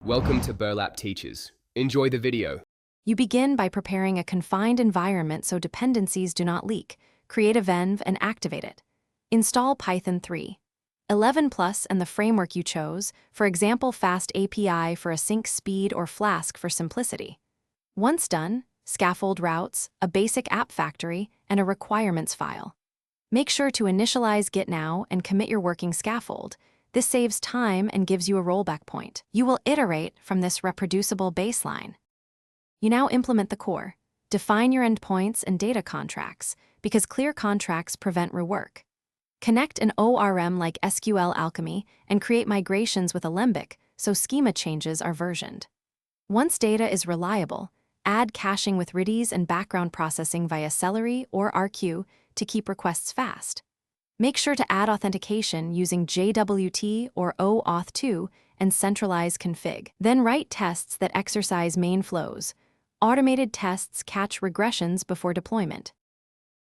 Welcome to Burlap Teachers. Enjoy the video. You begin by preparing a confined environment so dependencies do not leak. Create a venv and activate it. Install Python 3. 11 Plus and the framework you chose, for example Fast API for async speed or Flask for simplicity. Once done, scaffold routes, a basic app factory, and a requirements file. Make sure to initialize Git now and commit your working scaffold. This saves time and gives you a rollback point. You will iterate from this reproducible baseline. You now implement the core. Define your endpoints and data contracts, because clear contracts prevent rework. Connect an ORM like SQL Alchemy and create migrations with Alembic so schema changes are versioned. Once data is reliable, add caching with Redis and background processing via Celery or RQ to keep requests fast. Make sure to add authentication using JWT or OAuth2 and centralize config. Then write tests that exercise main flows. Automated tests catch regressions before deployment.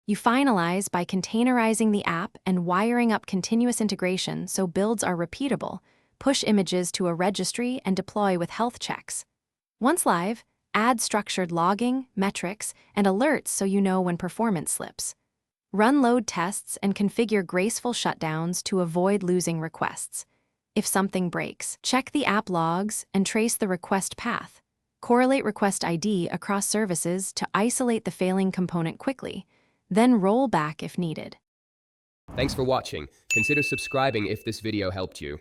You finalize by containerizing the app and wiring up continuous integration so builds are repeatable, push images to a registry and deploy with health checks. Once live, add structured logging, metrics, and alerts so you know when performance slips. Run load tests and configure graceful shutdowns to avoid losing requests. If something breaks, check the app logs and trace the request path. Correlate request ID across services to isolate the failing component quickly, then roll back if needed. Thanks for watching. Consider subscribing if this video helped you.